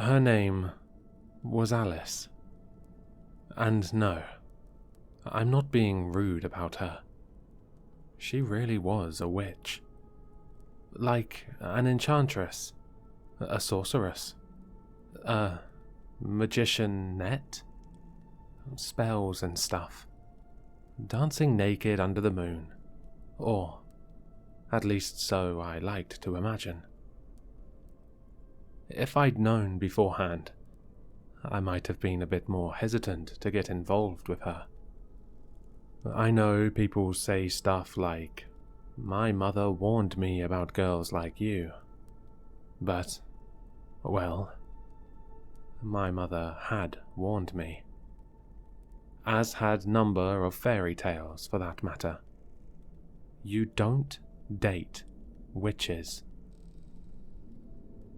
Her name was Alice. And no, I'm not being rude about her. She really was a witch. Like an enchantress, a sorceress, a magician-net, spells and stuff, dancing naked under the moon, or at least so I liked to imagine. If I'd known beforehand, I might have been a bit more hesitant to get involved with her. I know people say stuff like, "My mother warned me about girls like you," but, well, my mother had warned me. As had number of fairy tales, for that matter. You don't date witches.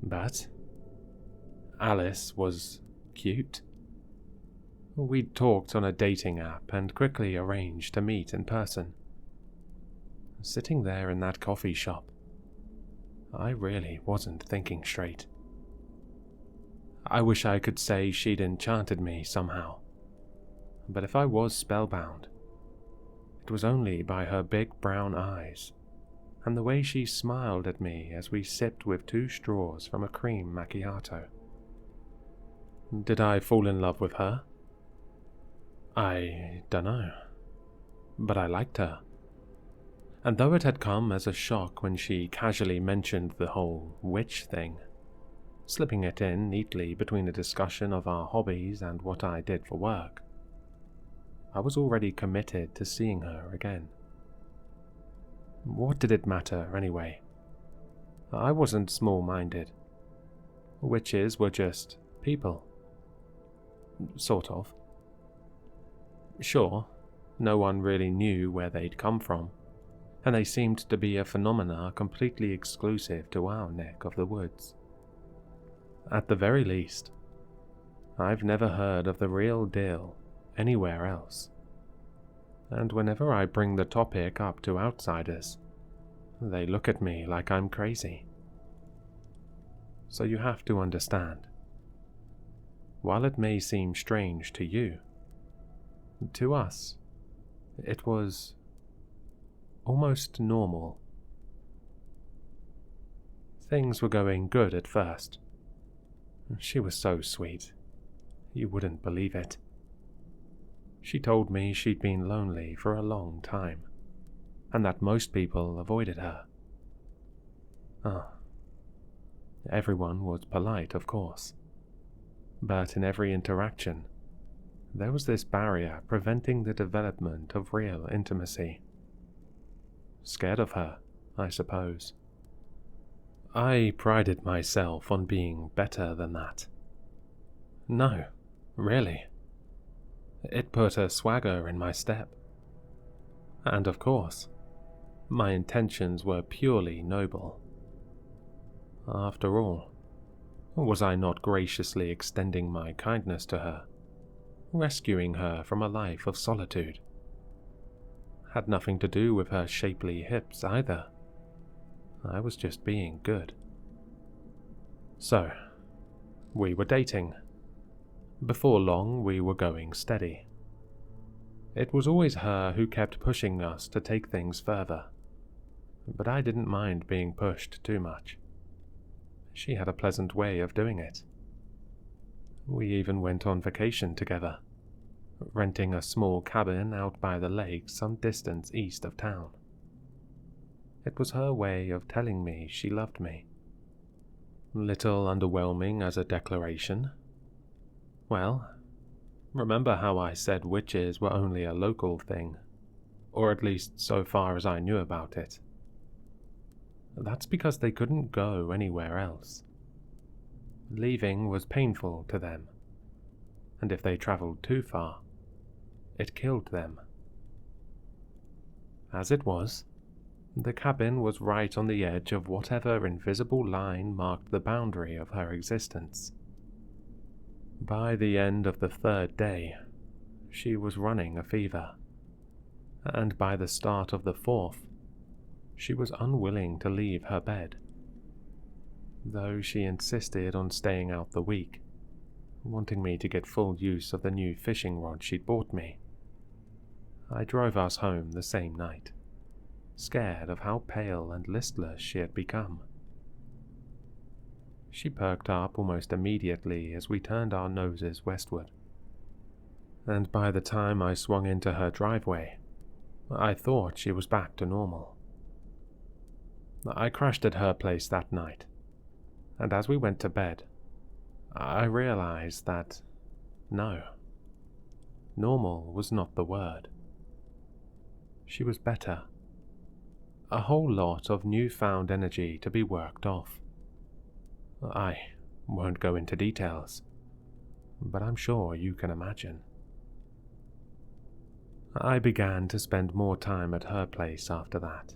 But Alice was cute. We'd talked on a dating app and quickly arranged to meet in person. Sitting there in that coffee shop, I really wasn't thinking straight. I wish I could say she'd enchanted me somehow, but if I was spellbound, it was only by her big brown eyes and the way she smiled at me as we sipped with 2 straws from a cream macchiato. Did I fall in love with her? I dunno, but I liked her. And though it had come as a shock when she casually mentioned the whole witch thing, slipping it in neatly between a discussion of our hobbies and what I did for work, I was already committed to seeing her again. What did it matter anyway? I wasn't small-minded. Witches were just people. Sort of. Sure, no one really knew where they'd come from, and they seemed to be a phenomena completely exclusive to our neck of the woods. At the very least, I've never heard of the real deal anywhere else. And whenever I bring the topic up to outsiders, they look at me like I'm crazy. So you have to understand, while it may seem strange to you, to us, it was almost normal. Things were going good at first. She was so sweet, you wouldn't believe it. She told me she'd been lonely for a long time, and that most people avoided her. Everyone was polite, of course, but in every interaction, there was this barrier preventing the development of real intimacy. Scared of her, I suppose. I prided myself on being better than that. No, really. It put a swagger in my step. And of course, my intentions were purely noble. After all, was I not graciously extending my kindness to her, rescuing her from a life of solitude? Had nothing to do with her shapely hips either. I was just being good. So, we were dating. Before long, we were going steady. It was always her who kept pushing us to take things further, but I didn't mind being pushed too much. She had a pleasant way of doing it. We even went on vacation together, renting a small cabin out by the lake some distance east of town. It was her way of telling me she loved me. Little underwhelming as a declaration. Well, remember how I said witches were only a local thing, or at least so far as I knew about it? That's because they couldn't go anywhere else. Leaving was painful to them, and if they traveled too far, it killed them. As it was, the cabin was right on the edge of whatever invisible line marked the boundary of her existence. By the end of the 3rd day, she was running a fever, and by the start of the 4th, she was unwilling to leave her bed. though she insisted on staying out the week, wanting me to get full use of the new fishing rod she'd bought me. I drove us home the same night, scared of how pale and listless she had become. She perked up almost immediately as we turned our noses westward, and by the time I swung into her driveway, I thought she was back to normal. I crashed at her place that night, and as we went to bed, I realized that, no, normal was not the word. She was better. A whole lot of newfound energy to be worked off. I won't go into details, but I'm sure you can imagine. I began to spend more time at her place after that.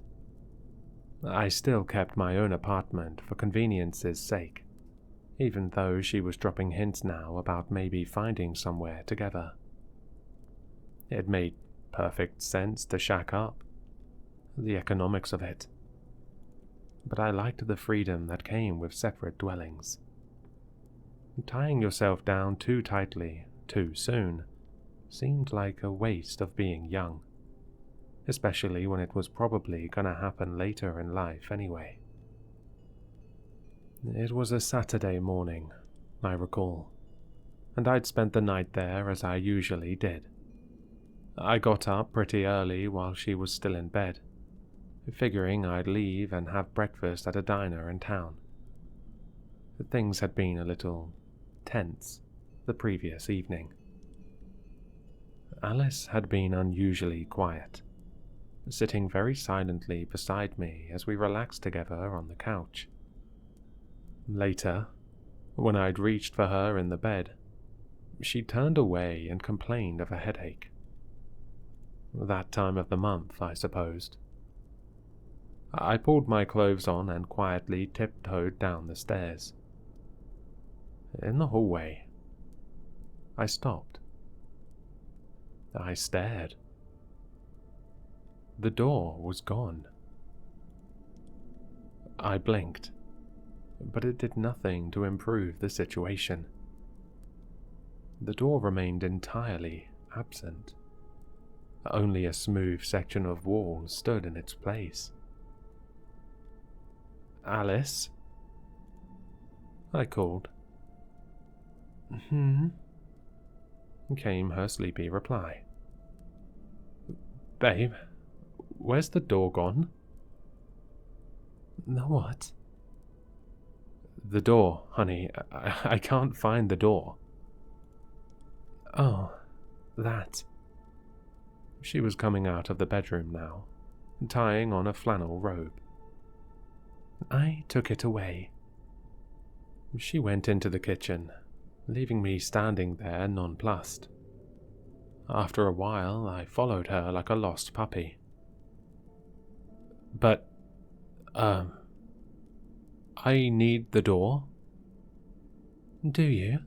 I still kept my own apartment for convenience's sake, even though she was dropping hints now about maybe finding somewhere together. It made perfect sense to shack up, the economics of it. But I liked the freedom that came with separate dwellings. Tying yourself down too tightly, too soon, seemed like a waste of being young, especially when it was probably gonna happen later in life anyway. It was a Saturday morning, I recall, and I'd spent the night there as I usually did. I got up pretty early while she was still in bed, figuring I'd leave and have breakfast at a diner in town. Things had been a little tense the previous evening. Alice had been unusually quiet, sitting very silently beside me as we relaxed together on the couch. Later, when I'd reached for her in the bed, she turned away and complained of a headache. That time of the month, I supposed. I pulled my clothes on and quietly tiptoed down the stairs. In the hallway, I stopped. I stared. The door was gone. I blinked, but it did nothing to improve the situation. The door remained entirely absent. Only a smooth section of wall stood in its place. "Alice?" I called. Came her sleepy reply. "Babe, where's the door gone?" "The what?" "The door, honey. I can't find the door." "Oh, that." She was coming out of the bedroom now, tying on a flannel robe. "I took it away." She went into the kitchen, leaving me standing there nonplussed. After a while, I followed her like a lost puppy. "But, I need the door." "Do you?"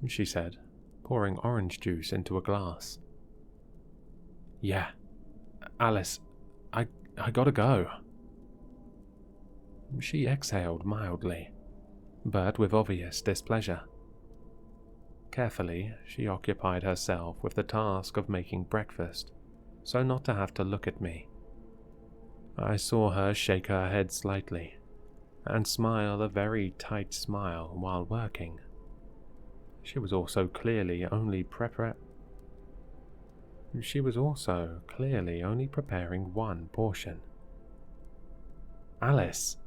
she said, pouring orange juice into a glass. "Yeah. Alice, I gotta go." She exhaled mildly, but with obvious displeasure. Carefully, she occupied herself with the task of making breakfast, so not to have to look at me. I saw her shake her head slightly, and smile a very tight smile while working. She was also clearly only preparing one portion. "Alice,"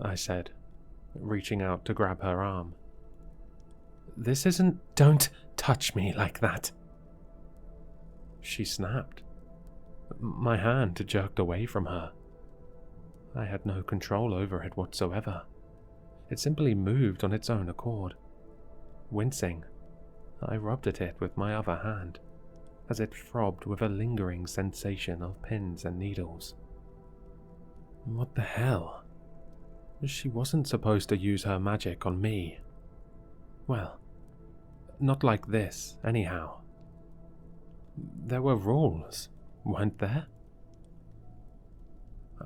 I said, reaching out to grab her arm. "This isn't—" "Don't touch me like that!" She snapped. My hand jerked away from her. I had no control over it whatsoever. It simply moved on its own accord. Wincing, I rubbed at it with my other hand, as it throbbed with a lingering sensation of pins and needles. What the hell? She wasn't supposed to use her magic on me. Well, not like this, anyhow. There were rules, weren't there?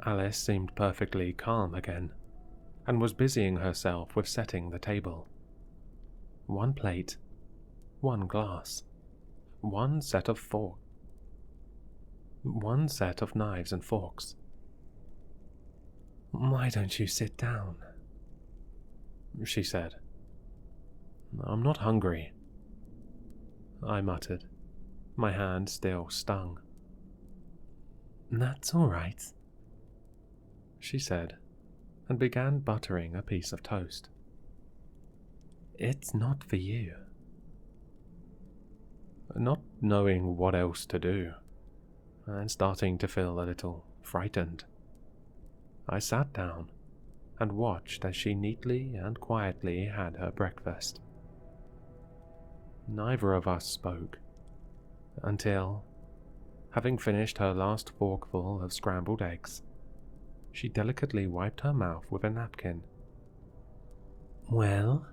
Alice seemed perfectly calm again, and was busying herself with setting the table. One plate, one glass, one set of knives and forks. "Why don't you sit down?" she said. "I'm not hungry," I muttered, my hand still stung. "That's all right," she said, and began buttering a piece of toast. "It's not for you." Not knowing what else to do, and starting to feel a little frightened, I sat down and watched as she neatly and quietly had her breakfast. Neither of us spoke until, having finished her last forkful of scrambled eggs, she delicately wiped her mouth with a napkin. "Well?"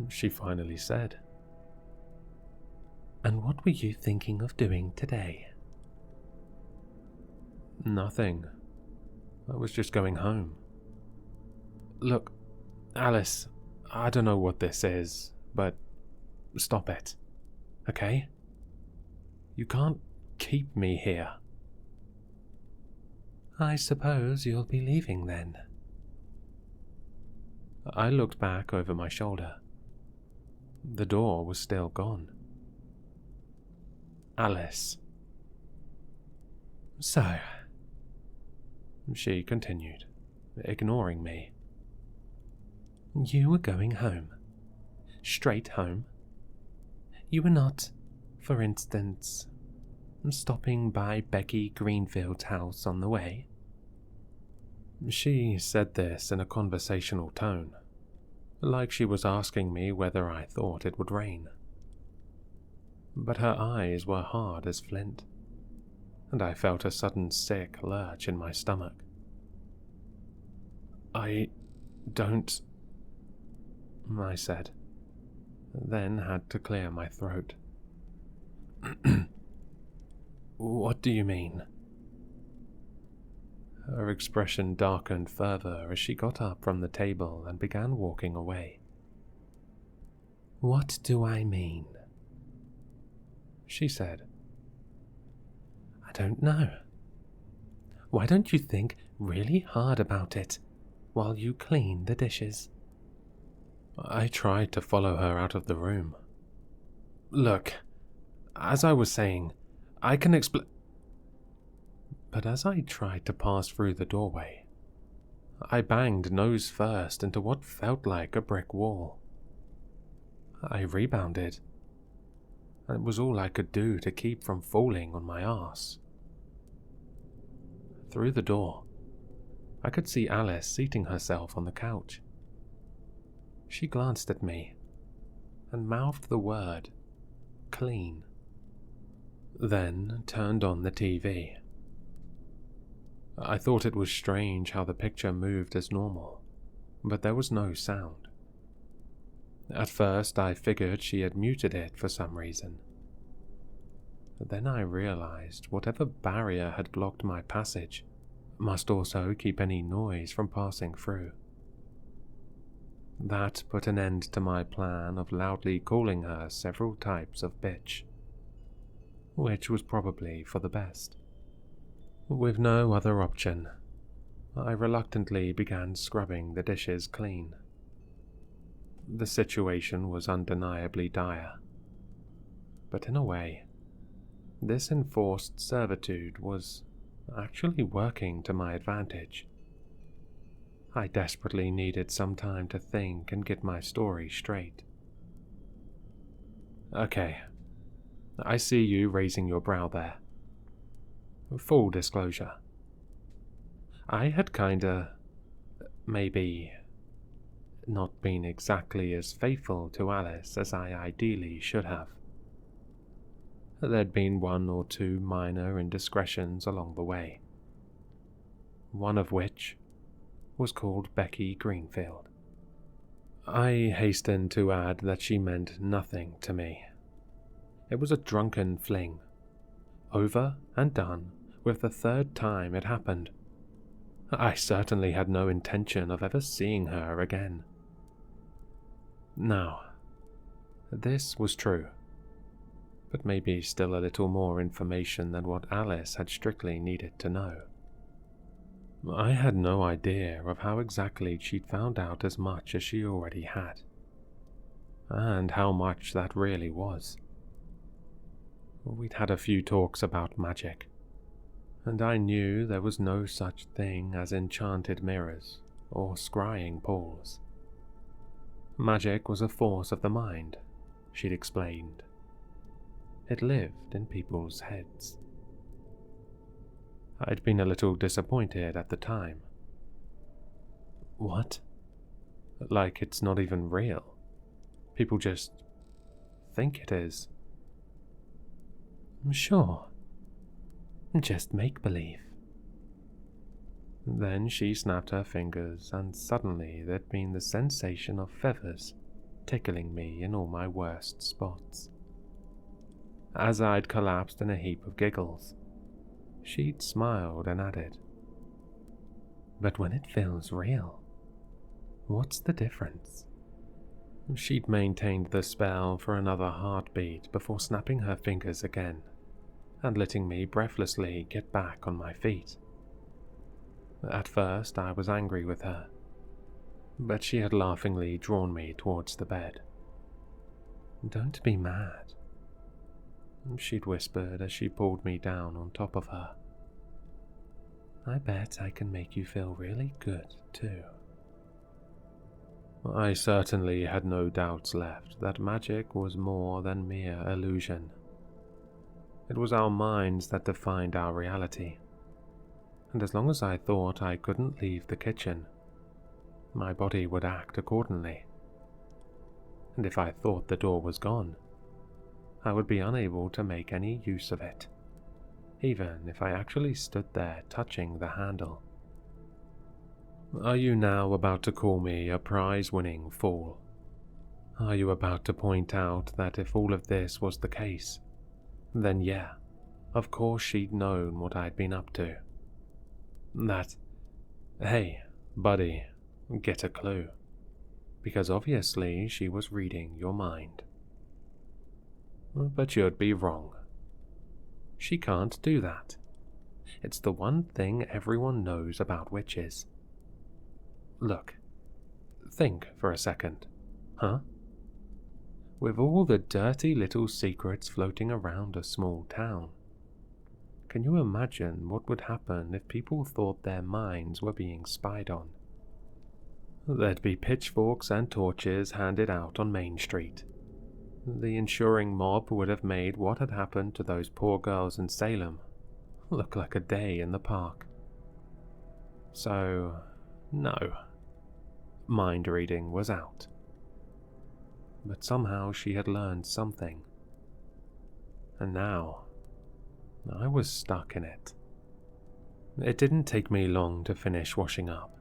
she finally said. "And what were you thinking of doing today?" "Nothing. I was just going home." "Look, Alice, I don't know what this is, but stop it, okay? You can't keep me here." "I suppose you'll be leaving then." I looked back over my shoulder. The door was still gone. "Alice." "So," she continued, ignoring me, "you were going home? Straight home? You were not, for instance, stopping by Becky Greenfield's house on the way?" She said this in a conversational tone, like she was asking me whether I thought it would rain. But her eyes were hard as flint, and I felt a sudden sick lurch in my stomach. "I don't," I said, then had to clear my throat. "What do you mean?" Her expression darkened further as she got up from the table and began walking away. "What do I mean?" she said. "I don't know. Why don't you think really hard about it while you clean the dishes?" I tried to follow her out of the room. "Look, as I was saying, I can explain." But as I tried to pass through the doorway, I banged nose first into what felt like a brick wall. I rebounded. It was all I could do to keep from falling on my arse. Through the door, I could see Alice seating herself on the couch. She glanced at me and mouthed the word, "clean," then turned on the TV. I thought it was strange how the picture moved as normal, but there was no sound. At first I figured she had muted it for some reason. But then I realized whatever barrier had blocked my passage must also keep any noise from passing through. That put an end to my plan of loudly calling her several types of bitch, which was probably for the best. With no other option, I reluctantly began scrubbing the dishes clean. The situation was undeniably dire, but in a way, this enforced servitude was actually working to my advantage. I desperately needed some time to think and get my story straight. "Okay, I see you raising your brow there. Full disclosure. I had maybe, not been exactly as faithful to Alice as I ideally should have. There'd been one or two minor indiscretions along the way, one of which was called Becky Greenfield. I hastened to add that she meant nothing to me. It was a drunken fling, over and done with the third time it happened, I certainly had no intention of ever seeing her again. Now, this was true, but maybe still a little more information than what Alice had strictly needed to know. I had no idea of how exactly she'd found out as much as she already had, and how much that really was. We'd had a few talks about magic, and I knew there was no such thing as enchanted mirrors or scrying pools. Magic was a force of the mind, she'd explained. It lived in people's heads. I'd been a little disappointed at the time. What? Like it's not even real? People just think it is? Sure. Just make-believe. Then she snapped her fingers, and suddenly there'd been the sensation of feathers tickling me in all my worst spots. As I'd collapsed in a heap of giggles, she'd smiled and added, "But when it feels real, what's the difference?" She'd maintained the spell for another heartbeat before snapping her fingers again and letting me breathlessly get back on my feet. At first I was angry with her, but she had laughingly drawn me towards the bed. "Don't be mad," she'd whispered as she pulled me down on top of her. "I bet I can make you feel really good, too." I certainly had no doubts left that magic was more than mere illusion. It was our minds that defined our reality, and as long as I thought I couldn't leave the kitchen, my body would act accordingly. And if I thought the door was gone, I would be unable to make any use of it, even if I actually stood there touching the handle. Are you now about to call me a prize-winning fool? Are you about to point out that if all of this was the case, then yeah, of course she'd known what I'd been up to? That, hey, buddy, get a clue, because obviously she was reading your mind. But you'd be wrong. She can't do that. It's the one thing everyone knows about witches. Look, think for a second, huh? With all the dirty little secrets floating around a small town, can you imagine what would happen if people thought their minds were being spied on? There'd be pitchforks and torches handed out on Main Street. The ensuring mob would have made what had happened to those poor girls in Salem look like a day in the park. So, no. Mind reading was out. But somehow she had learned something. And now, I was stuck in it. It didn't take me long to finish washing up,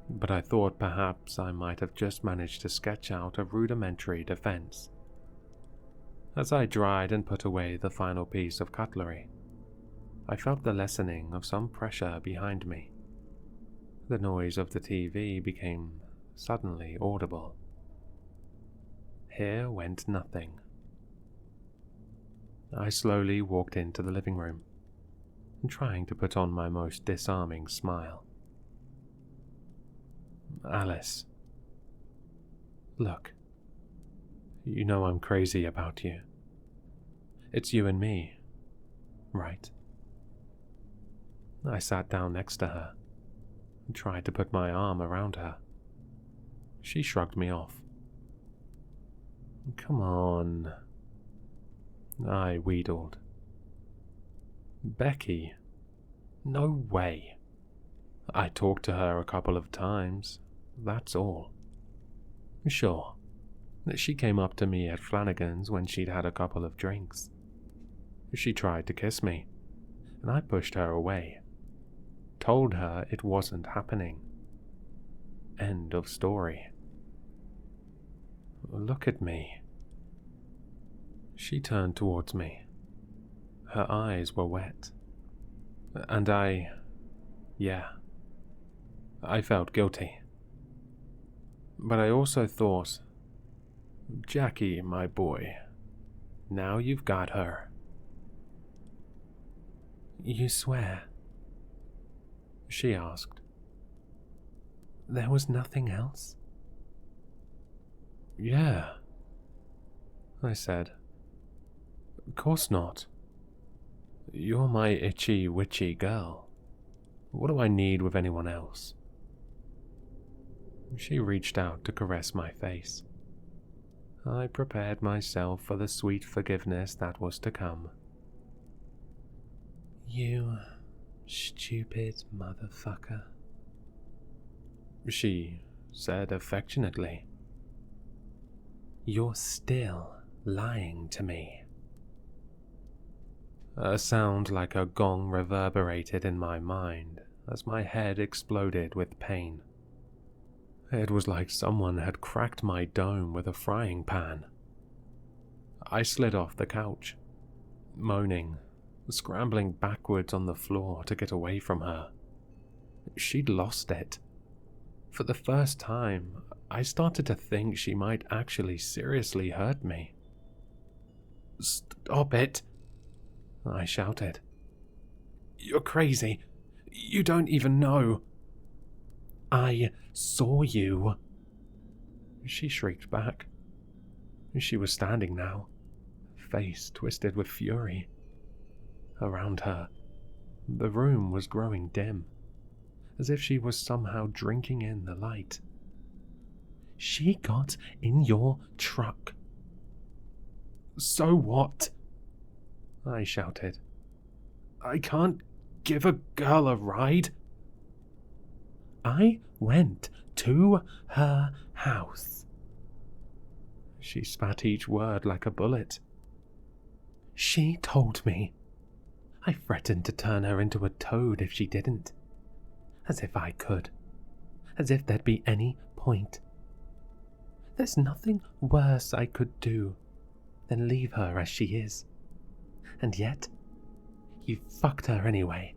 but I thought perhaps I might have just managed to sketch out a rudimentary defense. As I dried and put away the final piece of cutlery, I felt the lessening of some pressure behind me. The noise of the TV became suddenly audible. Here went nothing. I slowly walked into the living room, trying to put on my most disarming smile. "Alice, look, you know I'm crazy about you. It's you and me, right?" I sat down next to her and tried to put my arm around her. She shrugged me off. "Come on," I wheedled. "Becky? No way. I talked to her a couple of times, that's all. Sure, she came up to me at Flanagan's when she'd had a couple of drinks. She tried to kiss me, and I pushed her away. Told her it wasn't happening. End of story. Look at me." She turned towards me. Her eyes were wet. And yeah, I felt guilty. But I also thought, Jackie, my boy, now you've got her. You swear? She asked. There was nothing else? Yeah, I said. Of course not. You're my itchy, witchy girl. What do I need with anyone else? She reached out to caress my face. I prepared myself for the sweet forgiveness that was to come. You stupid motherfucker, she said affectionately. You're still lying to me. A sound like a gong reverberated in my mind as my head exploded with pain. It was like someone had cracked my dome with a frying pan. I slid off the couch, moaning, scrambling backwards on the floor to get away from her. She'd lost it. For the first time, I started to think she might actually seriously hurt me. Stop it, I shouted. You're crazy. You don't even know. I saw you, she shrieked back. She was standing now, face twisted with fury. Around her, the room was growing dim, as if she was somehow drinking in the light. She got in your truck. So what? I shouted. I can't give a girl a ride. I went to her house. She spat each word like a bullet. She told me. I threatened to turn her into a toad if she didn't. As if I could. As if there'd be any point. There's nothing worse I could do than leave her as she is. And yet, you fucked her anyway.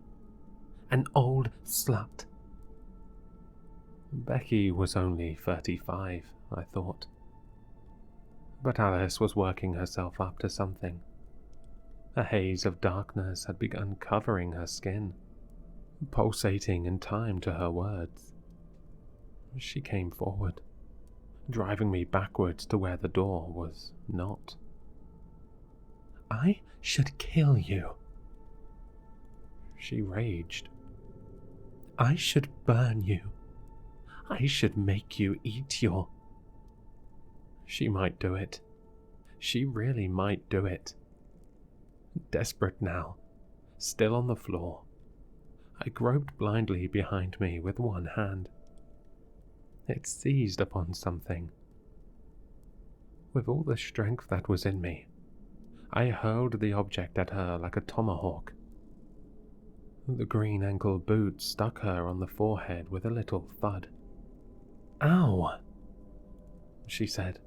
An old slut. Becky was only 35, I thought. But Alice was working herself up to something. A haze of darkness had begun covering her skin, pulsating in time to her words. She came forward, driving me backwards to where the door was not. I should kill you, she raged. I should burn you. I should make you eat your... She might do it. She really might do it. Desperate now, still on the floor, I groped blindly behind me with one hand. It seized upon something. With all the strength that was in me, I hurled the object at her like a tomahawk. The green ankle boot stuck her on the forehead with a little thud. Ow, she said.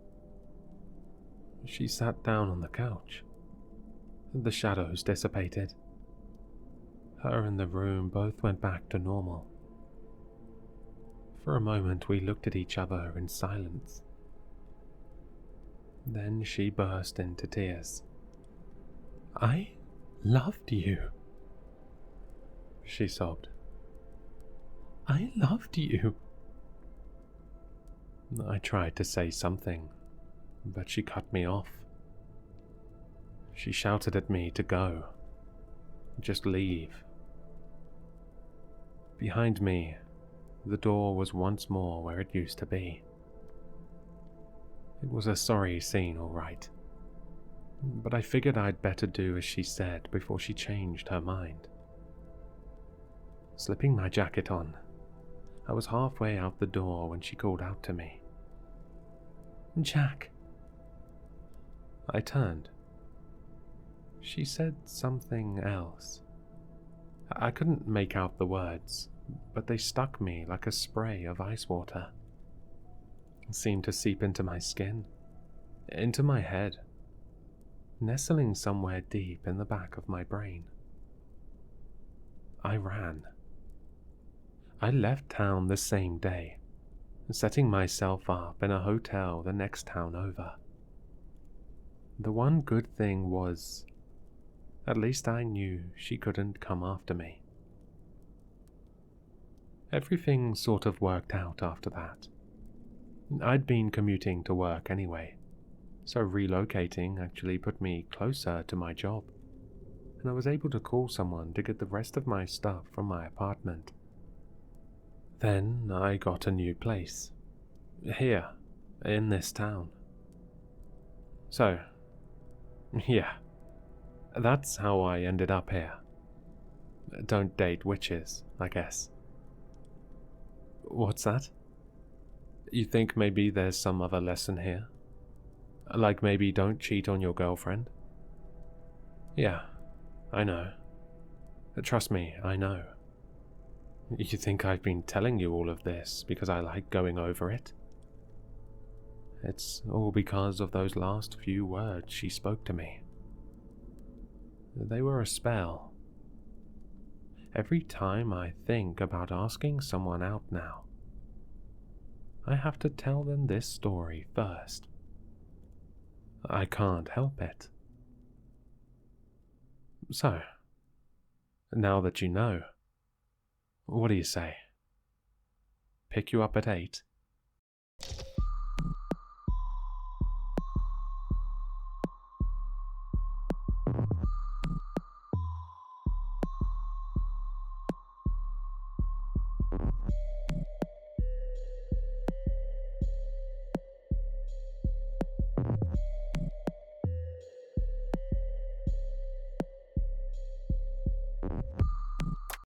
She sat down on the couch. The shadows dissipated. Her and the room both went back to normal. For a moment we looked at each other in silence. Then she burst into tears. I loved you, she sobbed. I loved you. I tried to say something, but she cut me off. She shouted at me to go. Just leave. Behind me, the door was once more where it used to be. It was a sorry scene, all right. But I figured I'd better do as she said before she changed her mind. Slipping my jacket on, I was halfway out the door when she called out to me. Jack. I turned. She said something else. I couldn't make out the words, but they stuck me like a spray of ice water. It seemed to seep into my skin, into my head, nestling somewhere deep in the back of my brain. I ran. I left town the same day, setting myself up in a hotel the next town over. The one good thing was, at least I knew she couldn't come after me. Everything sort of worked out after that. I'd been commuting to work anyway, so relocating actually put me closer to my job, and I was able to call someone to get the rest of my stuff from my apartment. Then I got a new place, here, in this town. So, yeah, that's how I ended up here. Don't date witches, I guess. What's that? You think maybe there's some other lesson here? Like maybe don't cheat on your girlfriend? Yeah, I know. Trust me, I know. You think I've been telling you all of this because I like going over it? It's all because of those last few words she spoke to me. They were a spell. Every time I think about asking someone out now, I have to tell them this story first. I can't help it. So, now that you know, what do you say? Pick you up at 8?